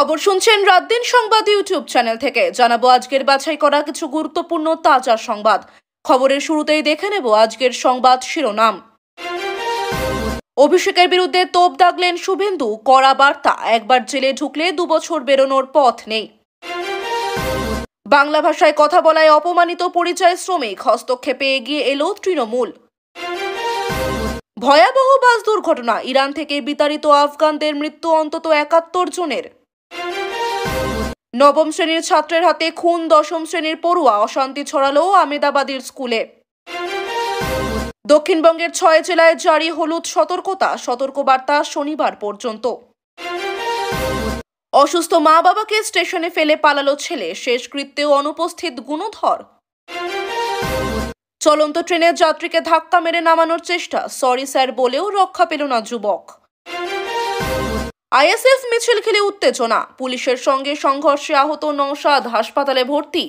খবর শুনছেন রাত দিন সংবাদ ইউটিউব চ্যানেল থেকে। জানাবো আজকের বাছাই করা কিছু গুরুত্বপূর্ণ তাজা সংবাদ। খবরের শুরুতেই দেখে নেব আজকের সংবাদ শিরোনাম। অভিষেকের বিরুদ্ধে তোপ দাগলেন শুভেন্দু, কড়া বার্তা, একবার জেলে ঢুকলে 2 বছর বেরোনোর পথ নেই। বাংলা ভাষায় কথা বলায় অপমানিত পরিযায়ী শ্রমিক, হস্তক্ষেপে এগিয়ে এলো তৃণমূল। ভয়াবহ বাস দুর্ঘটনা, ইরান থেকে বিতাড়িত আফগানদের মৃত্যু অন্তত 71 জনের। নবম শ্রেণীর ছাত্রের হাতে খুন 10ম শ্রেণীর পড়ুয়া, অশান্তি ছড়ালো আমেদাবাদের স্কুলে। দক্ষিণবঙ্গের 6 জেলায় জারি হলুদ সতর্কতা, সতর্কবার্তা শনিবার পর্যন্ত। অসুস্থ মা বাবাকে স্টেশনে ফেলে পালালো ছেলে, শেষকৃত্যেও অনুপস্থিত গুণধর। চলন্ত ট্রেনের যাত্রীকে ধাক্কা মেরে নামানোর চেষ্টা, সরি স্যার বলেও রক্ষা পেল না যুবক। আইএসএফ মিছিল খেলে উত্তেজনা, পুলিশের সঙ্গে সংঘর্ষে আহত নওশাদ, হাসপাতালে ভর্তি।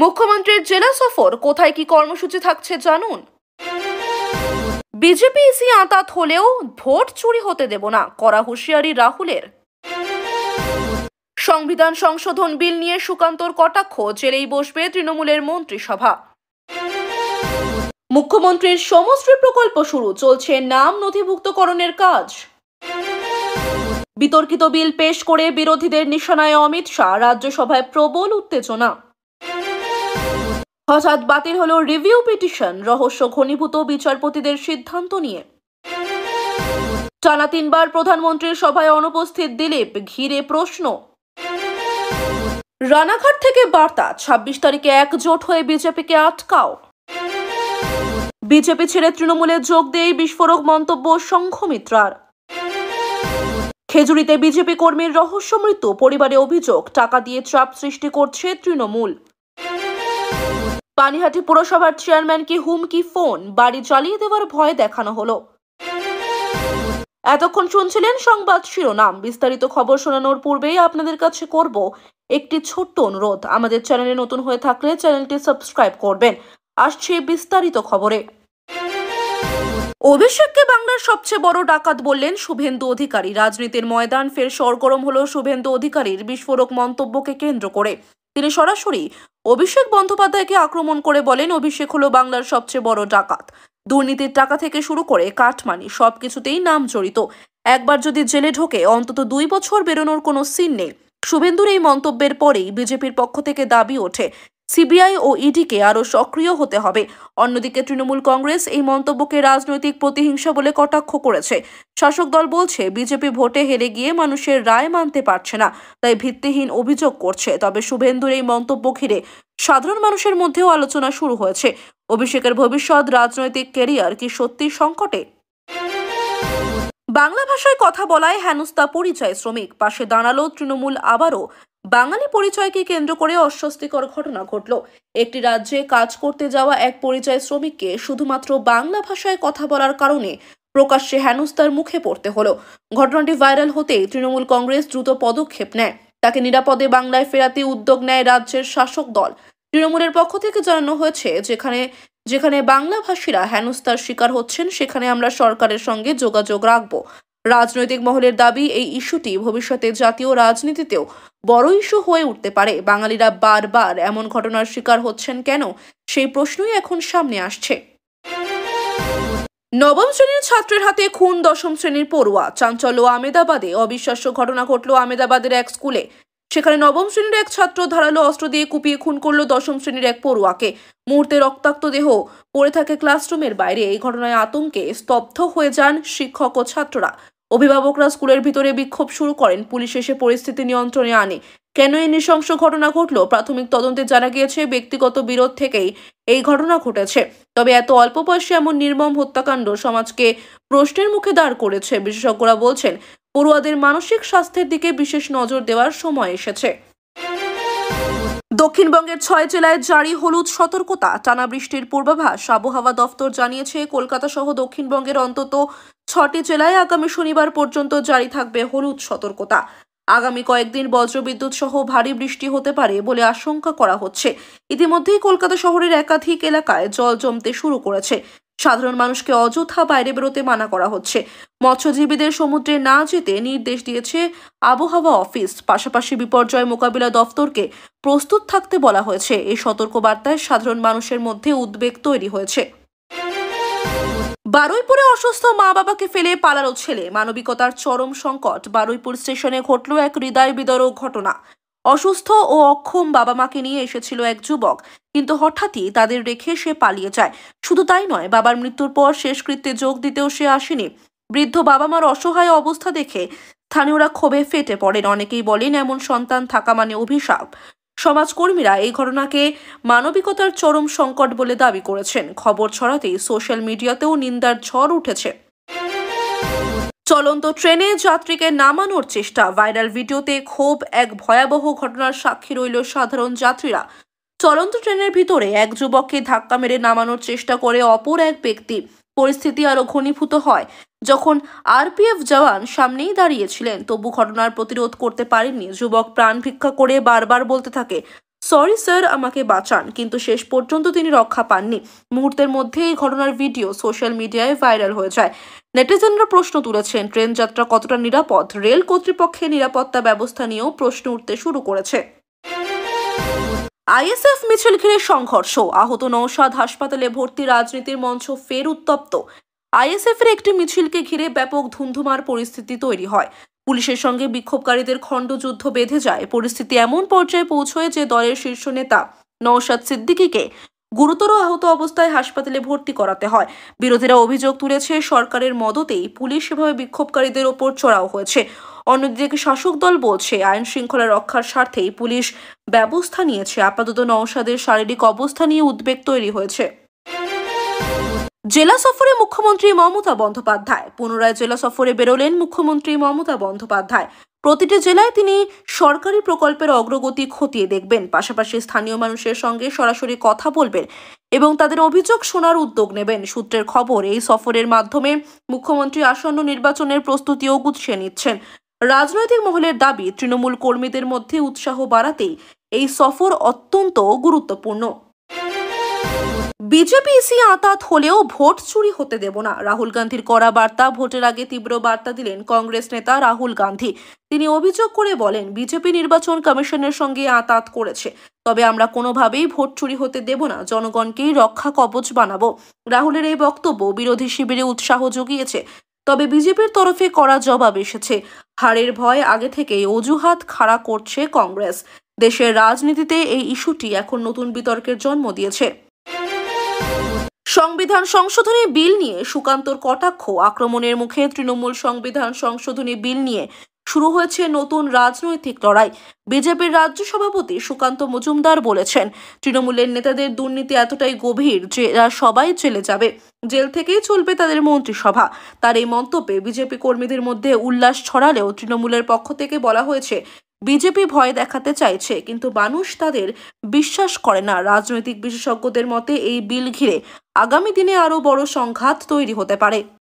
মুখ্যমন্ত্রীর জেলা সফর, কোথায় কি কর্মসূচি থাকছে জানুন। বিজেপি ইসি আঁতাত হলেও ভোট চুরি হতে দেব না, কড়া হুঁশিয়ারি রাহুলের। সংবিধান সংশোধন বিল নিয়ে সুকান্তর কটাক্ষ, জেলেই বসবে তৃণমূলের মন্ত্রিসভা। মুখ্যমন্ত্রীর সমশ্রী প্রকল্প শুরু, চলছে নাম নথিভুক্তকরণের কাজ। বিতর্কিত বিল পেশ করে বিরোধীদের নিশানায় অমিত শাহ, রাজ্যসভায় প্রবল উত্তেজনা। হঠাৎ বাতিল হলো রিভিউ পিটিশন, রহস্য ঘনীভূত বিচারপতিদের সিদ্ধান্ত নিয়ে। টানা 3 বার প্রধানমন্ত্রীর সভায় অনুপস্থিত দিলীপ, ঘিরে প্রশ্ন। রানাঘাট থেকে বার্তা, 26 তারিখে একজোট হয়ে বিজেপিকে আটকাও। বিজেপি ছেড়ে তৃণমূলে যোগ দিয়ে বিস্ফোরক মন্তব্য সংঘমিত্রার। খেজুরিতে বিজেপি কর্মীর রহস্য মৃত্যু, পরিবারে অভিযোগ টাকা দিয়ে চাপ সৃষ্টি করছে তৃণমূল। পানিহাটি পুরসভার চেয়ারম্যানকে হুমকি ফোন, বাড়ি জ্বালিয়ে দেওয়ার ভয় দেখানো হলো। এতক্ষণ শুনছিলেন সংবাদ শিরোনাম। বিস্তারিত খবর শোনানোর পূর্বেই আপনাদের কাছে করব একটি ছোট্ট অনুরোধ, আমাদের চ্যানেলে নতুন হয়ে থাকলে চ্যানেলটি সাবস্ক্রাইব করবেন। আসছে বিস্তারিত খবরে। অভিষেককে বাংলার সবচেয়ে বড় ডাকাত বললেন শুভেন্দু অধিকারী। রাজনীতির ময়দান ফের সরগরম হলো শুভেন্দু অধিকারীর বিস্ফোরক মন্তব্যকে কেন্দ্র করে। তিনি সরাসরি অভিষেক বন্দ্যোপাধ্যায়কে আক্রমণ করে বলেন, অভিষেক হলো বাংলার সবচেয়ে বড় ডাকাত। দুর্নীতির টাকা থেকে শুরু করে কাটমানি সবকিছুতেই নাম জড়িত। একবার যদি জেলে ঢোকে অন্তত 2 বছর বেরোনোর কোনো সিন নেই। শুভেন্দুর এই মন্তব্যের পরেই বিজেপির পক্ষ থেকে দাবি ওঠে সিবিআই ও ইডিকে আরও সক্রিয় হতে হবে। অন্যদিকে তৃণমূল কংগ্রেস এই মন্তব্যকে রাজনৈতিক প্রতিহিংসা বলে কটাক্ষ করেছে। শাসক দল বলছে বিজেপি ভোটে হেরে গিয়ে মানুষের রায় মানতে পারছে না, তাই ভিত্তিহীন অভিযোগ করছে। তবে শুভেন্দুর এই মন্তব্য ঘিরে সাধারণ মানুষের মধ্যেও আলোচনা শুরু হয়েছে। অভিষেকের ভবিষ্যৎ রাজনৈতিক ক্যারিয়ার কি সত্যি সংকটে? বাংলা ভাষায় কথা বলায় হেনস্থা পরিযায়ী শ্রমিক, পাশে দাঁড়ালো তৃণমূল। আবারও বাঙালি পরিচয়কে কেন্দ্র করে অস্বস্তিকর ঘটনা ঘটল। একটি রাজ্যে কাজ করতে যাওয়া এক পরিযায়ী শ্রমিককে শুধুমাত্র বাংলা ভাষায় কথা বলার কারণে প্রকাশ্যে হেনস্থার মুখে পড়তে হলো। ঘটনাটি ভাইরাল হতেই তৃণমূল কংগ্রেস দ্রুত পদক্ষেপ নেয়। তাকে নিরাপদে বাংলায় ফেরাতে উদ্যোগ নেয় রাজ্যের শাসক দল। তৃণমূলের পক্ষ থেকে জানানো হয়েছে, যেখানে বাংলাভাষীরা হেনস্থার শিকার হচ্ছেন সেখানে আমরা সরকারের সঙ্গে যোগাযোগ রাখব। রাজনৈতিক মহলের দাবি, এই ইস্যুটি ভবিষ্যতে জাতীয় রাজনীতিতেও বড় ইস্যু হয়ে উঠতে পারে। বাঙালিরা বারবার এমন ঘটনার শিকার হচ্ছেন কেন, সেই প্রশ্নই এখন সামনে আসছে। নবম শ্রেণীর ছাত্রের হাতে খুন 10ম শ্রেণীর পড়ুয়া, চাঞ্চল্য আমেদাবাদে। অবিশ্বাস্য ঘটনা ঘটল আমেদাবাদের এক স্কুলে। সেখানে নবম শ্রেণীর এক ছাত্র ধারালো অস্ত্র দিয়ে কুপিয়ে খুন করল 10ম শ্রেণীর এক পড়ুয়াকে। মুহূর্তে রক্তাক্ত দেহ পড়ে থাকে ক্লাসরুমের বাইরে। এই ঘটনায় আতঙ্কে স্তব্ধ হয়ে যান শিক্ষক ও ছাত্ররা। অভিভাবকরা স্কুলের ভিতরে বিক্ষোভ শুরু করেন। পুলিশ এসে পরিস্থিতি নিয়ন্ত্রণে আনে। কেন এই নৃশংস ঘটনা ঘটল? প্রাথমিক তদন্তে জানা গিয়েছে ব্যক্তিগত বিরোধ থেকেই এই ঘটনা ঘটেছে। তবে এত অল্প বয়সে এমন নির্মম হত্যাকাণ্ড সমাজকে প্রশ্নের মুখে দাঁড় করেছে। বিশেষজ্ঞরা বলছেন, পড়ুয়াদের মানসিক স্বাস্থ্যের দিকে বিশেষ নজর দেওয়ার সময় এসেছে। দক্ষিণবঙ্গের 6 জেলায় জারি হলুদ সতর্কতা, টানা বৃষ্টির পূর্বাভাস। আবহাওয়া দফতর জানিয়েছে, কলকাতা সহ দক্ষিণবঙ্গের অন্তত 6টি জেলায় আগামী শনিবার পর্যন্ত জারি থাকবে হলুদ সতর্কতা। আগামী কয়েকদিন বজ্রবিদ্যুৎ সহ ভারী বৃষ্টি হতে পারে বলে আশঙ্কা করা হচ্ছে। ইতিমধ্যেই কলকাতা শহরের একাধিক এলাকায় জল জমতে শুরু করেছে। সাধারণ মানুষকে অযথা বাইরে বেরোতে মানা করা হচ্ছে। মৎস্যজীবীদের সমুদ্রে না যেতে নির্দেশ দিয়েছে আবহাওয়া অফিস। পাশাপাশি বিপর্যয় মোকাবিলা দফতরকে প্রস্তুত থাকতে বলা হয়েছে। এই সতর্কবার্তায় সাধারণ মানুষের মধ্যে উদ্বেগ তৈরি হয়েছে। বারুইপুরে অসুস্থ মা বাবাকে ফেলে পালালো ছেলে, মানবিকতার চরম সংকট। বারুইপুর স্টেশনে ঘটল এক হৃদয় বিদারক ঘটনা। অসুস্থ ও অক্ষম বাবা মাকে নিয়ে এসেছিল এক যুবক, কিন্তু হঠাৎই তাদের রেখে সে পালিয়ে যায়। শুধু তাই নয়, বাবার মৃত্যুর পর শেষকৃত্যে যোগ দিতেও সে আসেনি। বৃদ্ধ বাবা মার অসহায় অবস্থা দেখে স্থানীয়রা ক্ষোভে ফেটে পড়েন। অনেকেই বলেন এমন সন্তান থাকা মানে অভিশাপ। সমাজকর্মীরা এই ঘটনাকে মানবিকতার চরম সংকট বলে দাবি করেছেন। খবর ছড়াতেই সোশ্যাল মিডিয়াতেও নিন্দার ঝড় উঠেছে। চলন্ত ট্রেনে যাত্রীকে নামানোর চেষ্টা, ভাইরাল ভিডিওতে ক্ষোভ। এক ভয়াবহ ঘটনার সাক্ষী রইল সাধারণ যাত্রীরা। চলন্ত ট্রেনের ভিতরে এক যুবককে ধাক্কা মেরে নামানোর চেষ্টা করে অপর এক ব্যক্তি। পরিস্থিতি আরো ঘনীভূত হয় যখন আরপিএফ জওয়ান সামনেই দাঁড়িয়েছিলেন, তবু ঘটনার প্রতিরোধ করতে পারেননি। যুবক প্রাণ ভিক্ষা করে বারবার বলতে থাকে, সরি স্যার, আমাকে বাঁচান, কিন্তু শেষ পর্যন্ত তিনি রক্ষা পাননি। মুহূর্তের মধ্যে এই ঘটনার ভিডিও সোশ্যাল মিডিয়ায় ভাইরাল হয়ে যায়। নেটিজেনরা প্রশ্ন তুলেছেন, ট্রেন যাত্রা কতটা নিরাপদ? রেল কর্তৃপক্ষের নিরাপত্তা ব্যবস্থা নিয়েও প্রশ্ন উঠতে শুরু করেছে। আইএসএফ মিছিল ঘিরে সংঘর্ষ, আহত নওশাদ হাসপাতালে ভর্তি। রাজনীতির মঞ্চ ফের উত্তপ্ত। আইএসএফ এর একটি মিছিলকে ঘিরে ব্যাপক ধুন্ধুমার পরিস্থিতি তৈরি হয়। পুলিশের সঙ্গে বিক্ষোভকারীদের খণ্ডযুদ্ধ বেঁধে যায়। পরিস্থিতি এমন পর্যায়ে পৌঁছয় যে দলের শীর্ষ নেতা নওশাদ সিদ্দিকীকে গুরুতর আহত অবস্থায় হাসপাতালে ভর্তি করাতে হয়। বিরোধীরা অভিযোগ তুলেছে, সরকারের মদতেই পুলিশ এভাবে বিক্ষোভকারীদের ওপর চড়াও হয়েছে। অন্যদিকে শাসক দল বলছে, আইন শৃঙ্খলা রক্ষার স্বার্থেই পুলিশ ব্যবস্থা নিয়েছে। আপাতত নওশাদের শারীরিক অবস্থা নিয়ে উদ্বেগ তৈরি হয়েছে। জেলা সফরে মুখ্যমন্ত্রী মমতা বন্দ্যোপাধ্যায়। পুনরায় জেলা সফরে বেরোলেন মুখ্যমন্ত্রী মমতা বন্দ্যোপাধ্যায়। প্রতিটি জেলায় তিনি সরকারি প্রকল্পের অগ্রগতি খতিয়ে দেখবেন, পাশাপাশি স্থানীয় মানুষের সঙ্গে সরাসরি কথা বলবেন এবং তাদের অভিযোগ শোনার উদ্যোগ নেবেন। সূত্রের খবর, এই সফরের মাধ্যমে মুখ্যমন্ত্রী আসন্ন নির্বাচনের প্রস্তুতিও গুছিয়ে নিচ্ছেন। রাজনৈতিক মহলের দাবি, তৃণমূল কর্মীদের মধ্যে উৎসাহ বাড়াতেই এই সফর অত্যন্ত গুরুত্বপূর্ণ। বিজেপি ইসি আঁতাত হলেও ভোট চুরি হতে দেব না, রাহুল গান্ধীর কড়া বার্তা। ভোটের আগে তীব্র বার্তা দিলেন কংগ্রেস নেতা রাহুল গান্ধী। তিনি অভিযোগ করে বলেন, বিজেপি নির্বাচন কমিশনের সঙ্গে আঁতাত করেছে, তবে আমরা কোনোভাবেই ভোট চুরি হতে দেব না, জনগণকেই রক্ষা কবচ বানাবো। রাহুলের এই বক্তব্য বিরোধী শিবিরে উৎসাহ জুগিয়েছে, তবে বিজেপির তরফে কড়া জবাব এসেছে। হারের ভয় আগে থেকেই অজুহাত খাড়া করছে কংগ্রেস। দেশের রাজনীতিতে এই ইস্যুটি এখন নতুন বিতর্কের জন্ম দিয়েছে। সংবিধান সংশোধনী বিল নিয়ে সুকান্তর কটাক্ষ, আক্রমণের মুখে তৃণমূল। সংবিধান সংশোধনী বিল নিয়ে শুরু হয়েছে নতুন রাজনৈতিক লড়াই। বিজেপির রাজ্য সভাপতি সুকান্ত মজুমদার বলেছেন, তৃণমূলের নেতাদের দুর্নীতি এতটাই গভীর যে এরা সবাই জেলে যাবে, জেল থেকেই চলবে তাদের মন্ত্রিসভা। তার এই মন্তব্যে বিজেপি কর্মীদের মধ্যে উল্লাস ছড়ালেও তৃণমূলের পক্ষ থেকে বলা হয়েছে, বিজেপি ভয় দেখাতে চাইছে, কিন্তু মানুষ তাদের বিশ্বাস করে না। রাজনৈতিক বিশেষজ্ঞদের মতে এই বিল ঘিরে আগামী দিনে আরও বড় সংঘাত তৈরি হতে পারে।